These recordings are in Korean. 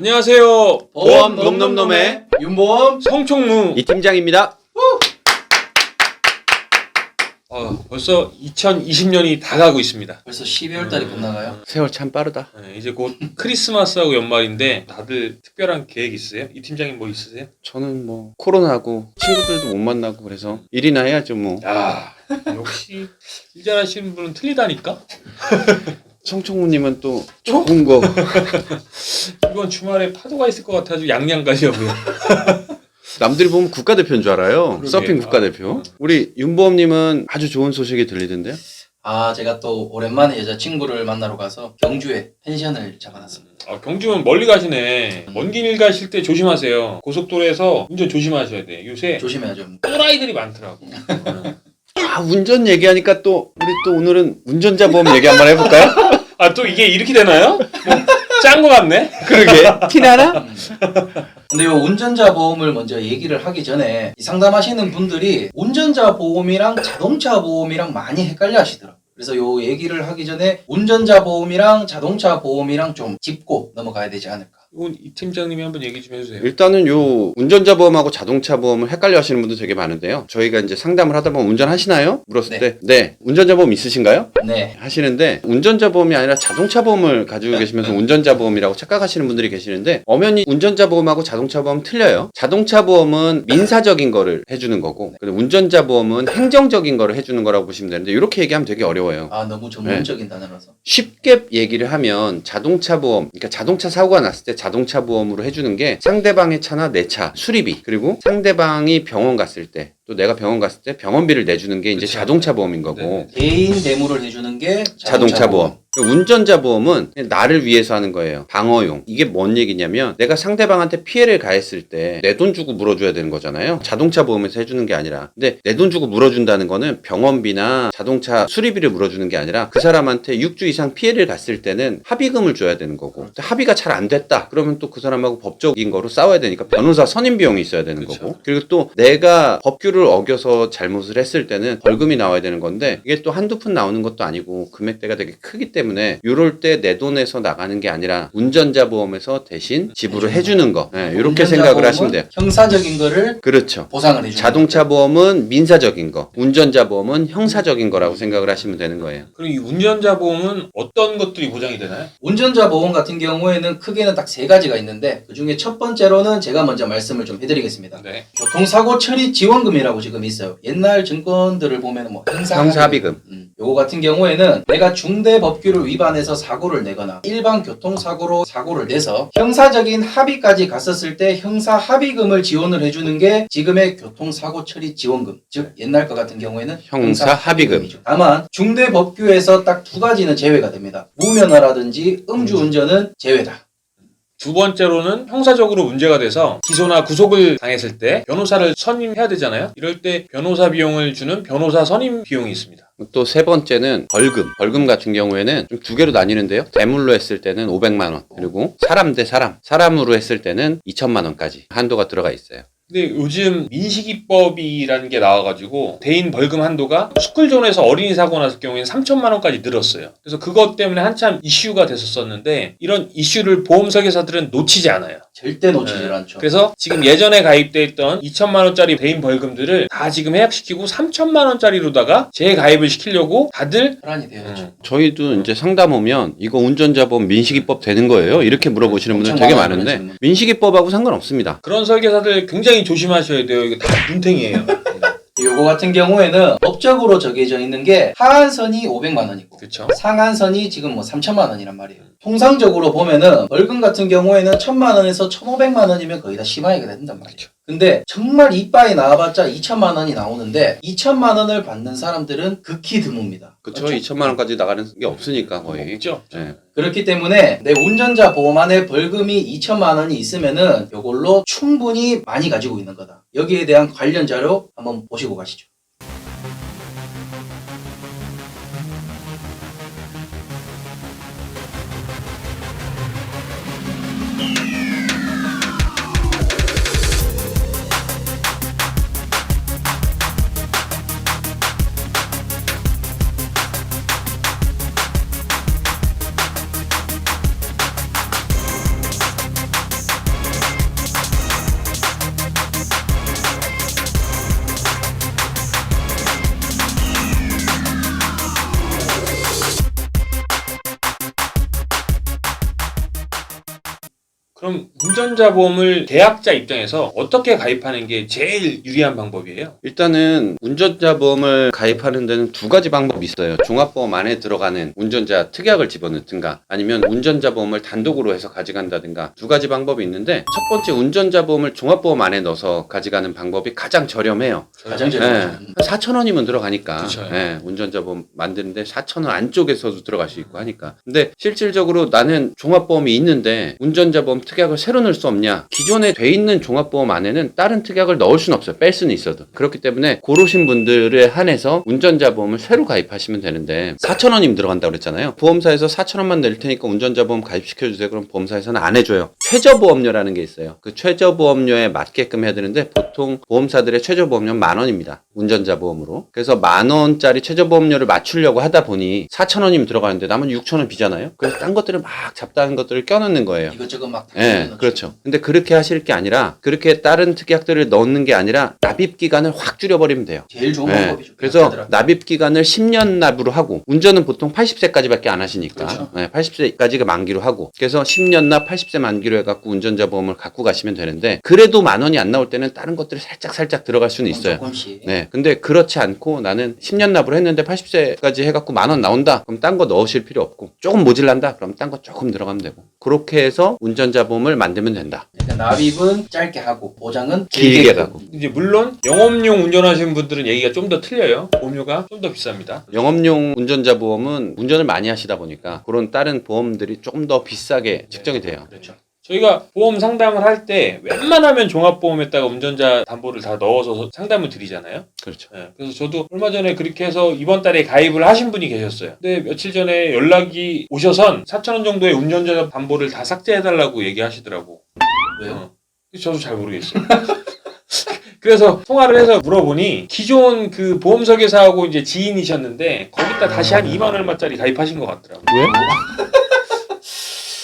안녕하세요. 보험 놈놈놈의 윤보험 성총무 이 팀장입니다. 벌써 2020년이 다 가고 있습니다. 벌써 12월 달이 끝나가요? 세월 참 빠르다. 네, 이제 곧 크리스마스하고 연말인데 다들 특별한 계획 있으세요? 이 팀장님 뭐 있으세요? 저는 뭐 코로나고 친구들도 못 만나고 그래서 일이나 해야죠 뭐. 야, 역시 일 잘하시는 분은 틀리다니까? 성총무님은 또 좋은 거. 이번 주말에 파도가 있을 것 같아서 양양 가려고요. 남들이 보면 국가대표인 줄 알아요. 그러게. 서핑 국가대표. 우리 윤보험님은 아주 좋은 소식이 들리던데요? 제가 또 오랜만에 여자친구를 만나러 가서 경주에 펜션을 잡아놨습니다. 경주면 멀리 가시네. 먼 길 가실 때 조심하세요. 고속도로에서 운전 조심하셔야 돼. 요새 조심해야죠. 또라이들이 많더라고. 운전 얘기하니까 또 우리 또 오늘은 운전자 보험 얘기 한번 해볼까요? 또 이게 이렇게 되나요? 짠 거 같네? 그러게. 티나나? 근데 이 운전자 보험을 먼저 얘기를 하기 전에 이 상담하시는 분들이 운전자 보험이랑 자동차 보험이랑 많이 헷갈려 하시더라고요. 그래서 요 얘기를 하기 전에 운전자 보험이랑 자동차 보험이랑 좀 짚고 넘어가야 되지 않을까. 이건 이 팀장님이 한번 얘기 좀 해주세요. 일단은 요 운전자 보험하고 자동차 보험을 헷갈려 하시는 분들 되게 많은데요. 저희가 이제 상담을 하다 보면 운전하시나요? 물었을 때 네. 운전자 보험 있으신가요? 네. 하시는데 운전자 보험이 아니라 자동차 보험을 가지고 계시면서 운전자 보험이라고 착각하시는 분들이 계시는데 엄연히 운전자 보험하고 자동차 보험 틀려요. 자동차 보험은 민사적인 거를 해주는 거고 운전자 보험은 행정적인 거를 해주는 거라고 보시면 되는데 이렇게 얘기하면 되게 어려워요. 너무 전문적인 단어라서. 쉽게 얘기를 하면 자동차 보험, 그러니까 자동차 사고가 났을 때 자동차 보험으로 해주는 게 상대방의 차나 내 차 수리비, 그리고 상대방이 병원 갔을 때 또 내가 병원 갔을 때 병원비를 내주는 게 이제 그쵸. 자동차 보험인 거고 네네. 개인 대무를 해주는 게 자동차 보험. 운전자 보험은 나를 위해서 하는 거예요. 방어용. 이게 뭔 얘기냐면 내가 상대방한테 피해를 가했을 때 내 돈 주고 물어줘야 되는 거잖아요. 자동차 보험에서 해주는 게 아니라. 근데 내 돈 주고 물어준다는 거는 병원비나 자동차 수리비를 물어주는 게 아니라 그 사람한테 6주 이상 피해를 갔을 때는 합의금을 줘야 되는 거고 합의가 잘 안 됐다. 그러면 또 그 사람하고 법적인 거로 싸워야 되니까 변호사 선임 비용이 있어야 되는 그쵸. 거고 그리고 또 내가 법규를 어겨서 잘못을 했을 때는 벌금이 나와야 되는 건데 이게 또 한두 푼 나오는 것도 아니고 금액대가 되게 크기 때문에 이럴 때 내 돈에서 나가는 게 아니라 운전자 보험에서 대신 지불을 해주는 거 이렇게 생각을 하시면 돼요. 형사적인 거를 그렇죠. 보상을 해주는 자동차 보험은 민사적인 거, 운전자 보험은 형사적인 거라고 생각을 하시면 되는 거예요. 그럼 이 운전자 보험은 어떤 것들이 보장이 되나요? 운전자 보험 같은 경우에는 크게는 딱 세 가지가 있는데 그중에 첫 번째로는 제가 먼저 말씀을 좀 해드리겠습니다. 네. 교통사고 처리 지원금이라고 지금 있어요. 옛날 증권들을 보면 뭐 형사합의금. 요거 같은 경우에는 내가 중대법규를 위반해서 사고를 내거나 일반 교통사고로 사고를 내서 형사적인 합의까지 갔었을 때 형사합의금을 지원을 해주는 게 지금의 교통사고 처리 지원금, 즉 옛날 것 같은 경우에는 형사합의금. 다만 중대법규에서 딱 두 가지는 제외가 됩니다. 무면허라든지 음주운전은 제외다. 두 번째로는 형사적으로 문제가 돼서 기소나 구속을 당했을 때 변호사를 선임해야 되잖아요. 이럴 때 변호사 비용을 주는 변호사 선임 비용이 있습니다. 또 세 번째는 벌금. 벌금 같은 경우에는 좀 두 개로 나뉘는데요. 대물로 했을 때는 500만 원. 그리고 사람 대 사람. 사람으로 했을 때는 2천만 원까지 한도가 들어가 있어요. 근데 요즘 민식이법이라는 게 나와가지고 대인 벌금 한도가 스쿨존에서 어린이 사고 났을 경우에는 3천만 원까지 늘었어요. 그래서 그것 때문에 한참 이슈가 됐었었는데 이런 이슈를 보험 설계사들은 놓치지 않아요. 절대 놓치질 않죠. 그래서 지금 예전에 가입돼 있던 2천만 원짜리 대인 벌금들을 다 지금 해약시키고 3천만 원짜리로다가 재가입을 시키려고 다들 혈안이 되었죠. 저희도 이제 상담 오면 이거 운전자 보험 민식이법 되는 거예요? 이렇게 물어보시는 분들 엄청 되게 많아요, 많은데 그런 민식이법하고 상관없습니다. 그런 설계사들 굉장히 조심하셔야 돼요. 이거 다 눈탱이에요. 요거 같은 경우에는 법적으로 정해져 있는 게 하한선이 500만 원이고 그렇죠. 상한선이 지금 뭐 3천만 원이란 말이에요. 통상적으로 보면은 벌금 같은 경우에는 1,000만 원에서 1,500만 원이면 거의 다 심하게 된단 말이죠. 근데 정말 이빠이 나와봤자 2천만 원이 나오는데 2천만 원을 받는 사람들은 극히 드뭅니다. 그렇죠. 2천만 원까지 나가는 게 없으니까 거의. 없죠. 네. 그렇기 때문에 내 운전자 보험 안에 벌금이 2천만 원이 있으면은 이걸로 충분히 많이 가지고 있는 거다. 여기에 대한 관련 자료 한번 보시고 가시죠. 그럼 운전자 보험을 계약자 입장에서 어떻게 가입하는 게 제일 유리한 방법이에요? 일단은 운전자 보험을 가입하는 데는 두 가지 방법이 있어요. 종합보험 안에 들어가는 운전자 특약을 집어넣든가 아니면 운전자 보험을 단독으로 해서 가져간다든가 두 가지 방법이 있는데 첫 번째 운전자 보험을 종합보험 안에 넣어서 가져가는 방법이 가장 저렴해요. 가장 네. 저렴하죠. 한 4,000원이면 들어가니까. 그쵸. 네, 운전자 보험 만드는데 4,000원 안쪽에서도 들어갈 수 있고 하니까. 근데 실질적으로 나는 종합보험이 있는데 운전자 보험 특약을 새로 넣을 수 없냐? 기존에 돼 있는 종합보험 안에는 다른 특약을 넣을 수는 없어요. 뺄 수는 있어도. 그렇기 때문에 고르신 분들에 한해서 운전자 보험을 새로 가입하시면 되는데 4,000원이면 들어간다고 그랬잖아요. 보험사에서 4,000원만 낼 테니까 운전자 보험 가입시켜주세요. 그럼 보험사에서는 안 해줘요. 최저보험료라는 게 있어요. 그 최저보험료에 맞게끔 해야 되는데 보통 보험사들의 최저보험료는 10,000원입니다. 운전자 보험으로. 그래서 10,000원짜리 최저보험료를 맞추려고 하다 보니 4,000원이면 들어가는데 남은 6,000원 비잖아요. 그래서 딴 것들을 막 잡다한 것들을 껴넣는 거예요. 이것저것 막 다 네, 넣죠. 그렇죠. 근데 그렇게 하실 게 아니라 그렇게 다른 특약들을 넣는 게 아니라 납입 기간을 확 줄여버리면 돼요. 제일 좋은 네, 방법이죠. 그래서 계약자들한테. 납입 기간을 10년 납으로 하고 운전은 보통 80세까지밖에 안 하시니까 그렇죠. 네, 80세까지가 만기로 하고 그래서 10년 납 80세 만기로 해갖고 운전자 보험을 갖고 가시면 되는데 그래도 10,000원이 안 나올 때는 다른 것들이 살짝 들어갈 수는 있어요. 조금씩. 네, 근데 그렇지 않고 나는 10년 납으로 했는데 80세까지 해갖고 10,000원 나온다. 그럼 딴 거 넣으실 필요 없고 조금 모질란다. 그럼 딴 거 조금 들어가면 되고 그렇게 해서 운전자 보험을 만들면 된다. 그러니까 납입은 짧게 하고 보장은 길게 가고. 이제 물론 영업용 운전하시는 분들은 얘기가 좀 더 틀려요. 보험료가 좀 더 비쌉니다. 영업용 운전자 보험은 운전을 많이 하시다 보니까 그런 다른 보험들이 조금 더 비싸게 측정이 돼요. 그렇죠. 저희가 보험 상담을 할 때 웬만하면 종합보험에다가 운전자 담보를 다 넣어서 상담을 드리잖아요. 그렇죠. 네, 그래서 저도 얼마 전에 그렇게 해서 이번 달에 가입을 하신 분이 계셨어요. 근데 며칠 전에 연락이 오셔선 4,000원 정도의 운전자 담보를 다 삭제해달라고 얘기하시더라고. 왜요? 저도 잘 모르겠어요. 그래서 통화를 해서 물어보니 기존 그 보험 설계사하고 이제 지인이셨는데 거기다 다시 한 2만 얼마짜리 가입하신 것 같더라고요. 왜?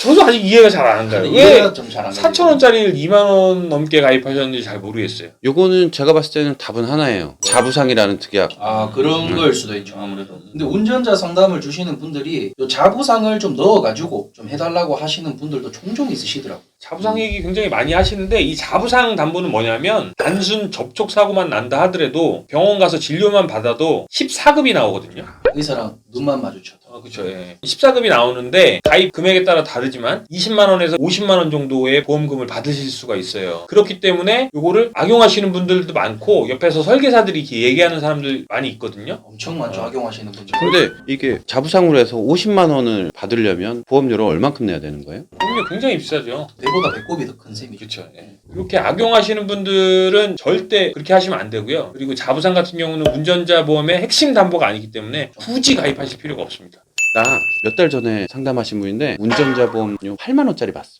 저도 아직 이해가 잘 안 가요. 근데 왜 이해가 좀잘 안 가요. 4,000원짜리를 2만 원 넘게 가입하셨는지 잘 모르겠어요. 요거는 제가 봤을 때는 답은 하나예요. 자부상이라는 특약. 아 그런 거일 수도 있죠 아무래도. 근데 운전자 상담을 주시는 분들이 요 자부상을 좀 넣어가지고 좀 해달라고 하시는 분들도 종종 있으시더라고요. 자부상 얘기 굉장히 많이 하시는데 이 자부상 담보는 뭐냐면 단순 접촉 사고만 난다 하더라도 병원 가서 진료만 받아도 14급이 나오거든요. 의사랑 눈만 마주쳐도. 그렇죠. 예. 14급이 나오는데 가입 금액에 따라 다르지만 20만 원에서 50만 원 정도의 보험금을 받으실 수가 있어요. 그렇기 때문에 요거를 악용하시는 분들도 많고 옆에서 설계사들이 이렇게 얘기하는 사람들 많이 있거든요. 엄청 많죠 악용하시는 분들. 근데 이게 자부상으로 해서 50만 원을 받으려면 보험료를 얼만큼 내야 되는 거예요? 보험료 굉장히 비싸죠. 내보다 배꼽이 더 큰 셈이죠. 그렇죠. 예. 이렇게 악용하시는 분들은 절대 그렇게 하시면 안 되고요. 그리고 자부상 같은 경우는 운전자 보험의 핵심 담보가 아니기 때문에 굳이 가입하실 필요가 없습니다. 나 몇 달 전에 상담하신 분인데 운전자 보험료 8만 원짜리 봤어.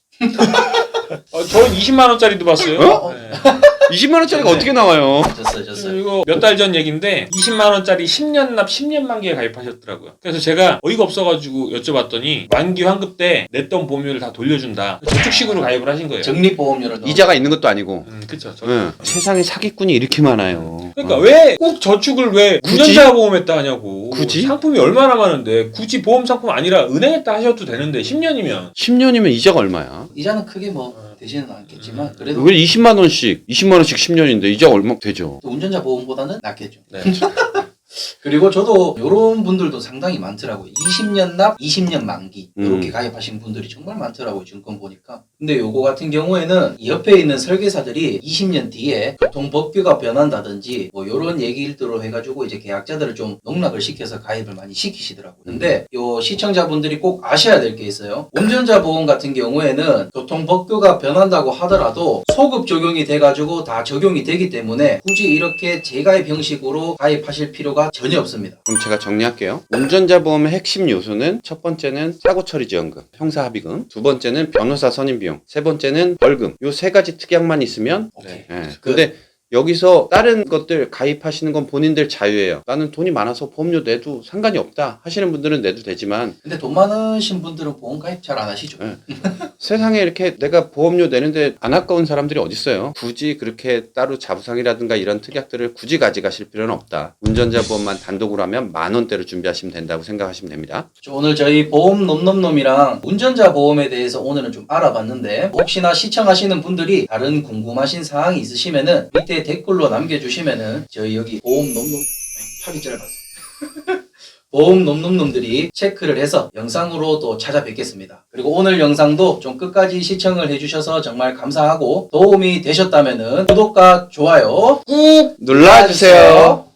저는 20만 원짜리도 봤어요. 어? 네. 20만 원짜리가 어떻게 나와요? 졌어요. 그리고 몇 달 전 얘기인데 20만 원짜리 10년 납 10년 만기에 가입하셨더라고요. 그래서 제가 어이가 없어가지고 여쭤봤더니 만기 환급 때 냈던 보험료를 다 돌려준다. 저축식으로 가입을 하신 거예요. 적립보험료를 넣어. 이자가 있는 것도 아니고. 그렇죠. 응. 세상에 사기꾼이 이렇게 많아요. 그러니까 왜 꼭 저축을 왜 굳이? 운전자 보험했다 하냐고. 굳이? 상품이 얼마나 많은데 굳이 보험 상품 아니라 은행에다 하셔도 되는데 10년이면 10년이면 이자가 얼마야? 이자는 크게 뭐 되지는 않겠지만 그래도 왜 20만 원씩 10년인데 이자가 얼마 되죠? 또 운전자 보험보다는 낫겠죠. 네. 그리고 저도 이런 분들도 상당히 많더라고요. 20년 납, 20년 만기 이렇게 음. 가입하신 분들이 정말 많더라고요. 증권 보니까. 근데 요거 같은 경우에는 이 옆에 있는 설계사들이 20년 뒤에 교통법규가 변한다든지 뭐 이런 얘기들로 해가지고 이제 계약자들을 좀 농락을 시켜서 가입을 많이 시키시더라고요. 근데 요 시청자분들이 꼭 아셔야 될 게 있어요. 운전자 보험 같은 경우에는 교통법규가 변한다고 하더라도 소급 적용이 돼가지고 다 적용이 되기 때문에 굳이 이렇게 재가입 형식으로 가입하실 필요가 전혀 없습니다. 그럼 제가 정리할게요. 운전자 보험의 핵심 요소는 첫 번째는 사고 처리 지원금, 형사 합의금, 두 번째는 변호사 선임 비용, 세 번째는 벌금. 요 세 가지 특약만 있으면 오케이. 예. 근데 여기서 다른 것들 가입하시는 건 본인들 자유예요. 나는 돈이 많아서 보험료 내도 상관이 없다 하시는 분들은 내도 되지만 근데 돈 많으신 분들은 보험 가입 잘 안 하시죠? 네. 세상에 이렇게 내가 보험료 내는데 안 아까운 사람들이 어딨어요. 굳이 그렇게 따로 자부상이라든가 이런 특약들을 굳이 가져가실 필요는 없다. 운전자 보험만 단독으로 하면 10,000원대로 준비하시면 된다고 생각하시면 됩니다. 오늘 저희 보험 놈놈놈이랑 운전자 보험에 대해서 오늘은 좀 알아봤는데 혹시나 시청하시는 분들이 다른 궁금하신 사항이 있으시면은 밑에 댓글로 남겨주시면은 저희 여기 보험 놈놈 팔이 짧아서 보험 놈놈놈들이 체크를 해서 영상으로 또 찾아뵙겠습니다. 그리고 오늘 영상도 좀 끝까지 시청을 해주셔서 정말 감사하고 도움이 되셨다면은 구독과 좋아요 꾹 눌러주세요.